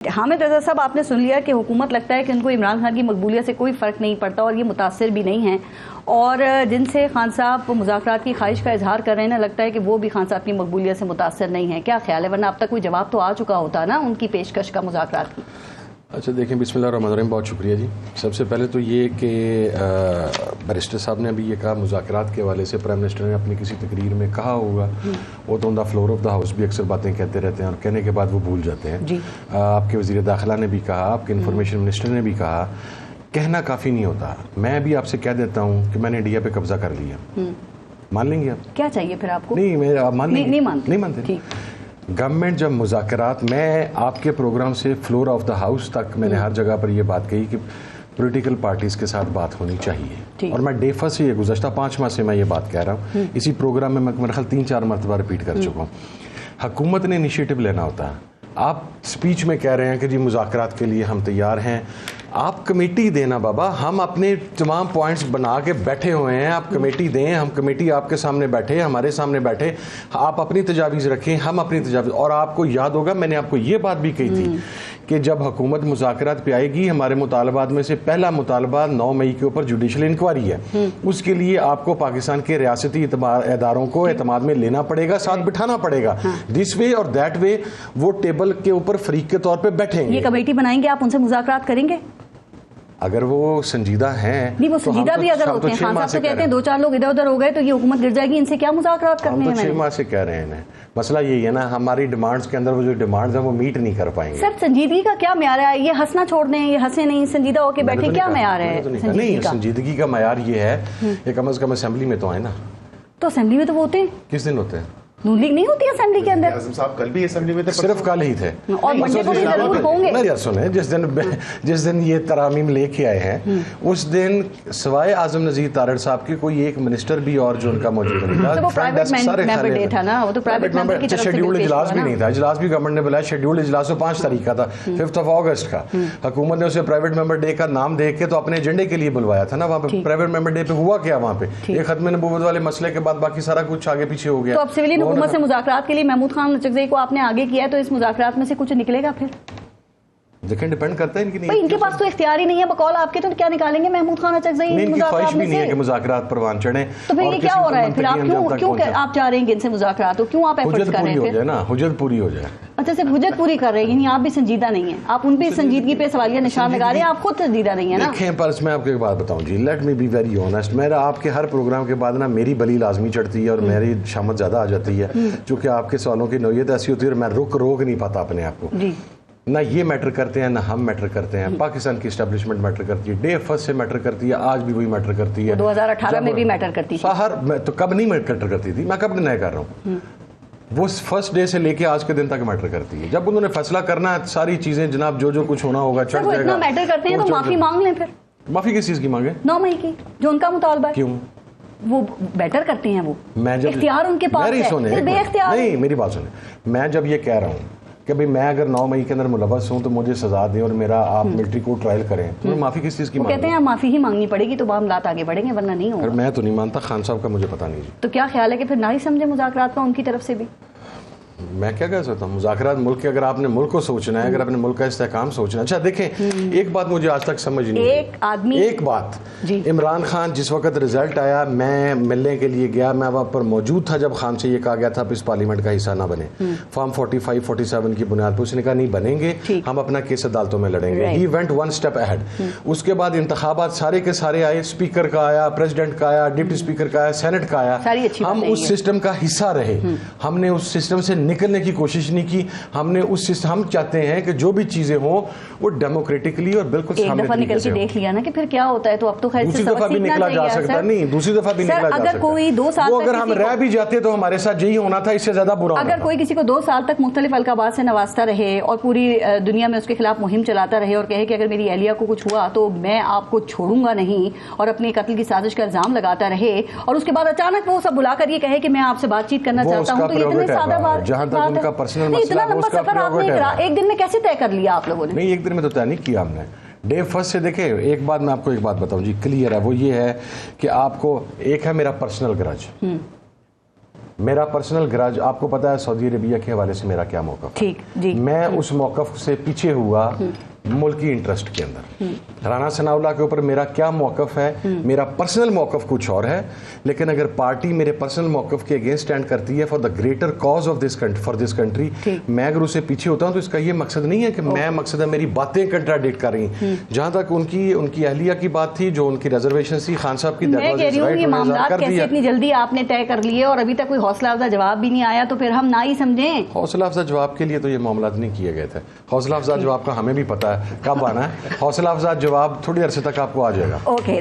حامد رضا صاحب، آپ نے سن لیا کہ حکومت لگتا ہے کہ ان کو عمران خان کی مقبولیت سے کوئی فرق نہیں پڑتا اور یہ متاثر بھی نہیں ہیں، اور جن سے خان صاحب مذاکرات کی خواہش کا اظہار کر رہے ہیں نا، لگتا ہے کہ وہ بھی خان صاحب کی مقبولیت سے متاثر نہیں ہیں. کیا خیال ہے؟ ورنہ اب تک کوئی جواب تو آ چکا ہوتا نا ان کی پیشکش کا مذاکرات کی. اچھا دیکھیں، بسم اللہ الرحمن الرحیم. بہت شکریہ جی. سب سے پہلے تو یہ کہ بیرسٹر صاحب نے ابھی یہ کہا مذاکرات کے حوالے سے پرائم منسٹر نے اپنی کسی تقریر میں کہا ہوگا، وہ تو on the floor of the house بھی اکثر باتیں کہتے رہتے ہیں اور کہنے کے بعد وہ بھول جاتے ہیں. آپ کے وزیر داخلہ نے بھی کہا، آپ کے انفارمیشن منسٹر نے بھی کہا، کہنا کافی نہیں ہوتا. میں بھی آپ سے کہہ دیتا ہوں کہ میں نے انڈیا پہ قبضہ کر لیا. مان لیں گے آپ؟ کیا چاہیے پھر آپ کو؟ نہیں مانتے. گورنمنٹ جب مذاکرات، میں آپ کے پروگرام سے فلور آف دا ہاؤس تک میں نے ہر جگہ پر یہ بات کہی کہ پولیٹیکل پارٹیز کے ساتھ بات ہونی چاہیے، اور میں ڈیفا سے یہ گزشتہ 5 ماہ سے میں یہ بات کہہ رہا ہوں. اسی پروگرام میں میرے خیال 3-4 مرتبہ ریپیٹ کر چکا ہوں. حکومت نے انیشیٹو لینا ہوتا ہے. آپ سپیچ میں کہہ رہے ہیں کہ جی مذاکرات کے لیے ہم تیار ہیں. آپ کمیٹی دینا بابا، ہم اپنے تمام پوائنٹس بنا کے بیٹھے ہوئے ہیں. آپ کمیٹی دیں، ہم کمیٹی آپ کے سامنے بیٹھے، ہمارے سامنے بیٹھے، آپ اپنی تجاویز رکھیں، ہم اپنی تجاویز. اور آپ کو یاد ہوگا میں نے آپ کو یہ بات بھی کہی تھی کہ جب حکومت مذاکرات پہ آئے گی، ہمارے مطالبات میں سے پہلا مطالبہ 9 مئی کے اوپر جوڈیشل انکوائری ہے. اس کے لیے آپ کو پاکستان کے ریاستی اداروں کو اعتماد میں لینا پڑے گا، ساتھ بٹھانا پڑے گا. دس وے اور دیٹ وے وہ ٹیبل کے اوپر فریق کے طور پہ بیٹھیں گے. یہ کمیٹی بنائیں گے، آپ ان سے مذاکرات کریں گے؟ اگر وہ سنجیدہ ہیں. نہیں، وہ سنجیدہ بھی اگر ہوتے ہیں. خان صاحب تو کہتے ہیں 2-4 لوگ ادھر ادھر ہو گئے تو یہ حکومت گر جائے گی، ان سے کیا مذاکرات کرنے ہیں؟ 6 ماہ سے کہہ رہے ہیں. مسئلہ یہی ہے نا، ہماری ڈیمانڈز کے اندر وہ جو ڈیمانڈز ہیں وہ میٹ نہیں کر پائیں گے. سر سنجیدگی کا کیا معیار ہے؟ یہ ہنسنا چھوڑ دیں، یہ ہنسے نہیں، سنجیدہ ہو کے بیٹھے، کیا معیار ہے؟ نہیں، سنجیدگی کا معیار یہ ہے کہ کم از کم اسمبلی میں تو آئے نا. تو اسمبلی میں تو وہ ہوتے ہیں. کس دن ہوتے ہیں؟ نون لیگ نہیں ہوتی اسمبلی کے اندر. اعظم صاحب کل بھی اسمبلی میں تھے، صرف کل ہی تھے. اور منڈے کو بھی ضرور ہوں گے. میری سنیں، جس دن یہ ترامیم لے کے آئے ہیں اس دن سوائے اعظم نذیر تارڑ صاحب کی کوئی ایک منسٹر بھی اور جو ان کا موجود نہیں تھا. وہ پرائیویٹ ممبر ڈے تھا نا، وہ تو پرائیویٹ ممبر کی طرف سے شیڈیولڈ اجلاس بھی نہیں تھا. اجلاس بھی گورنمنٹ نے بلایا، شیڈیولڈ اجلاس تو 5 تاریخ کا تھا، 5 اگست کا. حکومت نے اسے پرائیویٹ ممبر ڈے کا نام دے کے تو اپنے ایجنڈے کے لیے بلوایا تھا نا. وہاں پہ پرائیویٹ ممبر ڈے پہ ہوا کیا؟ وہاں پہ ایک ختم نبوت والے مسئلے کے بعد باقی سارا کچھ آگے پیچھے ہو گیا. تو اب سویلین حکومت سے مذاکرات کے لیے محمود خان اچکزئی کو آپ نے آگے کیا ہے، تو اس مذاکرات میں سے کچھ نکلے گا؟ پھر دیکھیں ڈیپینڈ کرتا ہے ان کے پاس تو اختیار ہی نہیں ہے بقول آپ کے، تو کیا نکالیں گے محمود خان اچکزئی؟ ان کی خواہش بھی نہیں ہے کہ مذاکرات پروان چڑھیں. تو پھر یہ کیا ہو رہا ہے؟ پھر آپ کیوں آپ چاہ رہے ہیں کہ ان سے مذاکرات ہو؟ کیوں آپ ایفرٹس کر رہے ہیں؟ حجت پوری ہو جائے. اچھا صرف حجت پوری کر رہے ہیں، یعنی آپ بھی سنجیدہ نہیں ہیں. آپ ان پہ سنجیدگی پہ سوالیہ نشان لگا رہے ہیں، آپ خود سنجیدہ نہیں ہیں نا. دیکھیں پرس، میں آپ کو ایک بات بتاؤں جی، let me be very honest. میرا آپ کے ہر پروگرام کے بعد نا میری بلی لازمی چڑھتی ہے اور میری شامت زیادہ آ جاتی ہے، چونکہ آپ کے سوالوں کی نوعیت ایسی ہوتی ہے اور میں روک نہیں پاتا اپنے آپ کو. نہ یہ میٹر کرتے ہیں، نہ ہم میٹر کرتے ہیں. پاکستان کی اسٹیبلشمنٹ میٹر کرتی ہے، ڈے فرسٹ سے میٹر کرتی ہے، آج بھی وہی میٹر کرتی ہے. 2018 میں بھی میٹر کرتی ہے. تو کب نہیں میٹر کرتی تھی؟ میں کب نیا کر رہا ہوں. وہ فرسٹ ڈے سے لے کے آج کے دن تک میٹر کرتی ہے. جب انہوں نے فیصلہ کرنا ہے ساری چیزیں جناب جو کچھ ہونا ہوگا چڑھ جائے گا. میٹر کرتے ہیں تو معافی مانگ لیں. پھر معافی کس چیز کی مانگیں؟ 9 مئی کی جو ان کا مطالبہ ہے. کیوں؟ وہ بیٹر کرتے ہیں، وہ اختیار ان کے پاس ہے. نہیں، میری بات سنیں. میں جب یہ کہہ رہا ہوں کہ بھئی میں اگر 9 مئی کے اندر ملوث ہوں تو مجھے سزا دیں اور میرا آپ ملٹری کو ٹرائل کریں، تو معافی کس چیز کی مانگیں؟ کہتے ہیں معافی ہی مانگنی پڑے گی تو معاملات آگے بڑھیں گے، ورنہ نہیں ہوگا. میں تو نہیں مانتا، خان صاحب کا مجھے پتہ نہیں جی. تو کیا خیال ہے کہ پھر نہ ہی سمجھے مذاکرات کا ان کی طرف سے بھی؟ میں کیا کہہ سکتا ہوں؟ مذاکرات ملک کے، اگر آپ نے ملک کو سوچنا ہے، اگر اپنے ملک کا استحکام سوچنا ہے. اچھا دیکھیں، ایک بات مجھے آج تک سمجھ نہیں، ایک بات، عمران خان جس وقت رزلٹ آیا میں ملنے کے لیے گیا، میں وہاں پر موجود تھا جب خان سے یہ کہا گیا تھا اس پارلیمنٹ کا حصہ نہ بنے. فارم 45 47 کی بنیاد پر اس نے کہا نہیں بنیں گے، ہم اپنا کیس عدالتوں میں لڑیں گے. He went 1 step ahead. اس کے بعد انتخابات سارے کے سارے آئے، اسپیکر کا آیا، پریزیڈنٹ کا آیا، ڈپٹی اسپیکر کا آیا، سینٹ کا آیا. ہم اس سسٹم کا حصہ رہے، ہم نے اس سسٹم سے نکلنے کی کوشش نہیں کی. ہم چاہتے ہیں کہ جو بھی چیزیں ہوں وہ ڈیموکریٹکلی اور بالکل ایک دفعہ نکل کے دیکھ لیا نا کہ پھر کیا ہوتا ہے. تو اب تو خیر دوسری دفعہ بھی نکلا جا سکتا نہیں، دوسری دفعہ بھی نکلا جا سکتا. اگر کوئی 2 سال اگر ہم رہ بھی جاتے تو ہمارے ساتھ یہی ہونا تھا، اس سے زیادہ برا. اگر کوئی کسی کو 2 سال تک مختلف القابات سے نوازتا رہے اور پوری دنیا میں اس کے خلاف مہم چلاتا رہے اور کہے کہ اگر میری اہلیہ کو کچھ ہوا تو میں آپ کو چھوڑوں گا نہیں، اور اپنے قتل کی سازش کا الزام لگاتا رہے، اور اس کے بعد اچانک وہ سب بلا کر یہ کہے کہ میں آپ سے بات چیت کرنا چاہتا ہوں، تو یہ اتنے سادہ بات. جہاں تک ان کا پرسنل مسئلہ ہے اس کا ایک دن میں کیسے طے کر لیا آپ لوگوں نے؟ نہیں، ایک دن میں تو طے نہیں کیا ہم نے. ڈے فرسٹ سے دیکھیں، ایک بات میں آپ کو ایک بات بتاؤں جی، کلیئر ہے. وہ یہ ہے کہ آپ کو ایک ہے میرا پرسنل گرج، میرا پرسنل گراج آپ کو پتا ہے سعودی عربیہ کے حوالے سے میرا کیا موقف، ٹھیک جی، میں اس موقف سے پیچھے ہوا ملکی انٹرسٹ کے اندر. رانا ثناء اللہ کے اوپر میرا کیا موقف ہے، میرا پرسنل موقف کچھ اور ہے، لیکن اگر پارٹی میرے پرسنل موقف کے اگینسٹ اسٹینڈ کرتی ہے for the greater cause of this country, میں اگر اسے پیچھے ہوتا ہوں تو اس کا یہ مقصد نہیں ہے کہ میں مقصد ہے میری باتیں کنٹراڈکٹ کر رہی ہیں. جہاں تک ان کی اہلیہ کی بات تھی، جو ان کی ریزرویشن تھی خان صاحب کی، میں کہہ رہی ہوں یہ معاملات کیسے اتنی جلدی آپ نے طے کر لیے اور ابھی تک کوئی حوصلہ افزا جواب بھی نہیں آیا، تو پھر ہم نہ ہی سمجھیں. حوصلہ افزا جواب کے لیے تو یہ معاملات نہیں کیے گئے تھے. حوصلہ افزا جواب کا ہمیں بھی پتا ہے کب آنا ہے. حوصلہ افزا جواب تھوڑی عرصے تک آپ کو آ جائے گا. اوکے.